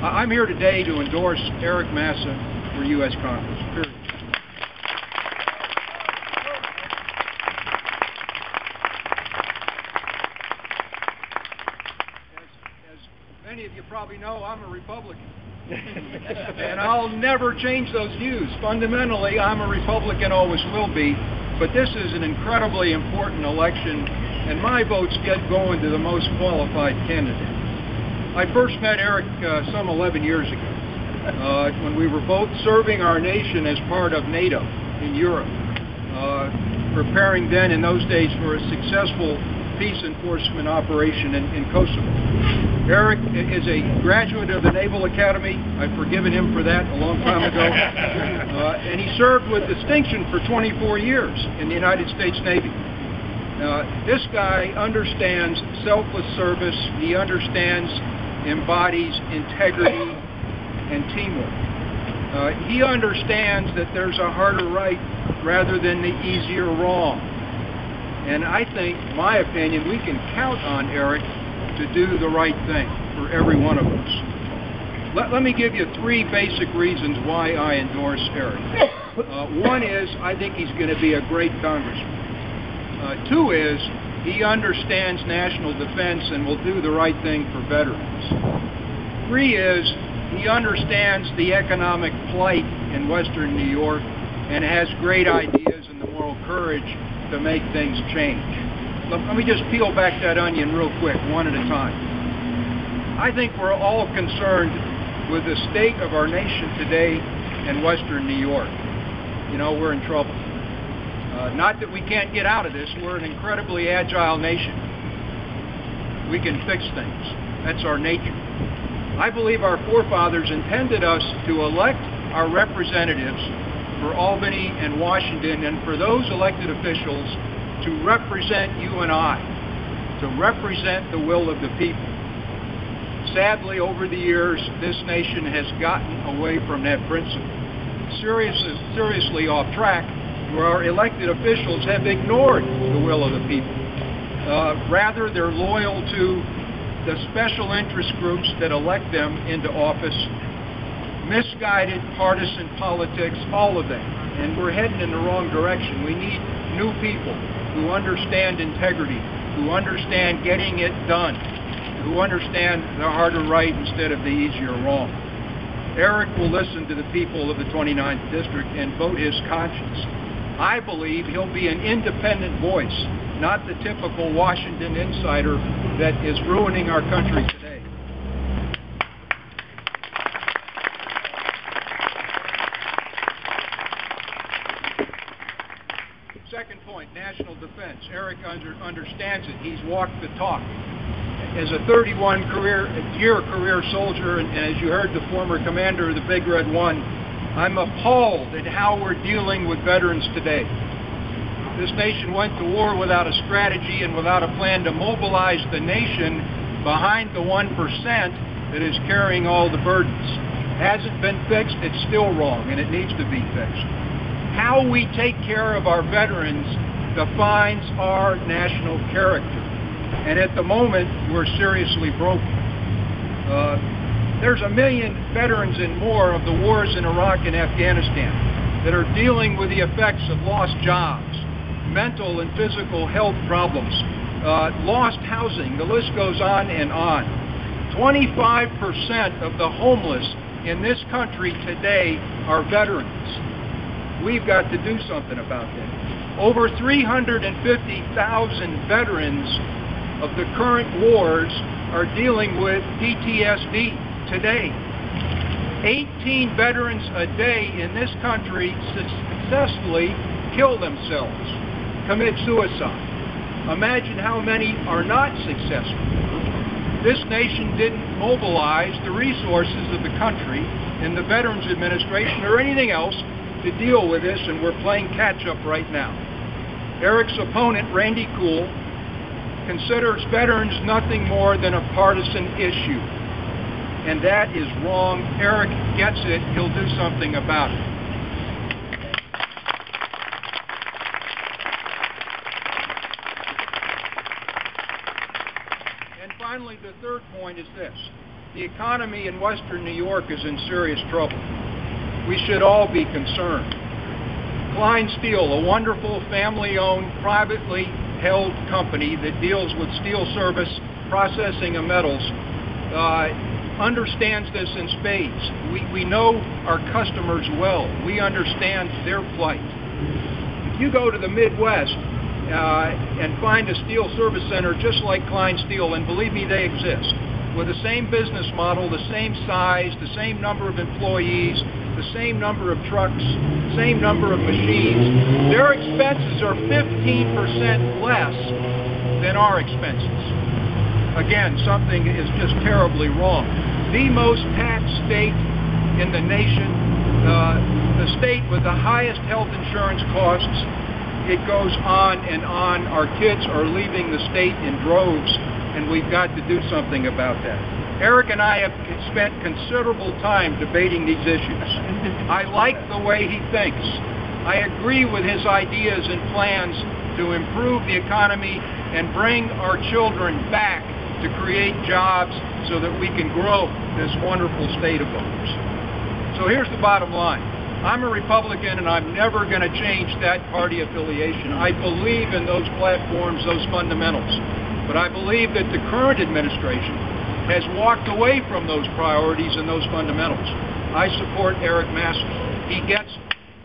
I'm here today to endorse Eric Massa for U.S. Congress, period. As many of you probably know, I'm a Republican. And I'll never change those views. Fundamentally, I'm a Republican, always will be, but this is an incredibly important election, and my votes get going to the most qualified candidate. I first met Eric some 11 years ago when we were both serving our nation as part of NATO in Europe, preparing then in those days for a successful peace enforcement operation in Kosovo. Eric is a graduate of the Naval Academy. I've forgiven him for that a long time ago. And he served with distinction for 24 years in the United States Navy. This guy understands selfless service. He understands, embodies integrity and teamwork. He understands that there's a harder right rather than the easier wrong. And I think, my opinion, we can count on Eric to do the right thing for every one of us. Let me give you three basic reasons why I endorse Eric. One is, I think he's going to be a great congressman. Two is, he understands national defense and will do the right thing for veterans. Three is, he understands the economic plight in Western New York and has great ideas and the moral courage to make things change. Let me just peel back that onion real quick, one at a time. I think we're all concerned with the state of our nation today in Western New York. You know, we're in trouble. Not that we can't get out of this. We're an incredibly agile nation. We can fix things. That's our nature. I believe our forefathers intended us to elect our representatives for Albany and Washington, and for those elected officials to represent you and I, to represent the will of the people. Sadly, over the years, this nation has gotten away from that principle, seriously off track, where our elected officials have ignored the will of the people. Rather, they're loyal to the special interest groups that elect them into office, misguided partisan politics, all of that. And we're heading in the wrong direction. We need new people who understand integrity, who understand getting it done, who understand the harder right instead of the easier wrong. Eric will listen to the people of the 29th District and vote his conscience. I believe he'll be an independent voice, not the typical Washington insider that is ruining our country today. Second point, national defense. Eric understands it. He's walked the talk. As a 31-year career soldier, and as you heard the former commander of the Big Red One, I'm appalled at how we're dealing with veterans today. This nation went to war without a strategy and without a plan to mobilize the nation behind the 1% that is carrying all the burdens. Hasn't been fixed, it's still wrong, and it needs to be fixed. How we take care of our veterans defines our national character. And at the moment, we're seriously broken. There's 1 million veterans and more of the wars in Iraq and Afghanistan that are dealing with the effects of lost jobs, mental and physical health problems, lost housing, the list goes on and on. 25% of the homeless in this country today are veterans. We've got to do something about that. Over 350,000 veterans of the current wars are dealing with PTSD today. 18 veterans a day in this country successfully kill themselves, commit suicide. Imagine how many are not successful. This nation didn't mobilize the resources of the country and the Veterans Administration or anything else to deal with this, and we're playing catch-up right now. Eric's opponent, Randy Cool, considers veterans nothing more than a partisan issue. And that is wrong. Eric gets it. He'll do something about it. And finally, the third point is this. The economy in Western New York is in serious trouble. We should all be concerned. Klein Steel, a wonderful family-owned, privately held company that deals with steel service, processing of metals, understands this in spades. We know our customers well. We understand their plight. If you go to the Midwest and find a steel service center just like Klein Steel, and believe me, they exist, with the same business model, the same size, the same number of employees, the same number of trucks, same number of machines, their expenses are 15% less than our expenses. Again, something is just terribly wrong. The most taxed state in the nation, the state with the highest health insurance costs, it goes on and on. Our kids are leaving the state in droves, and we've got to do something about that. Eric and I have spent considerable time debating these issues. I like the way he thinks. I agree with his ideas and plans to improve the economy and bring our children back to create jobs so that we can grow this wonderful state of ours. So here's the bottom line. I'm a Republican, and I'm never going to change that party affiliation. I believe in those platforms, those fundamentals. But I believe that the current administration has walked away from those priorities and those fundamentals. I support Eric Massa. He gets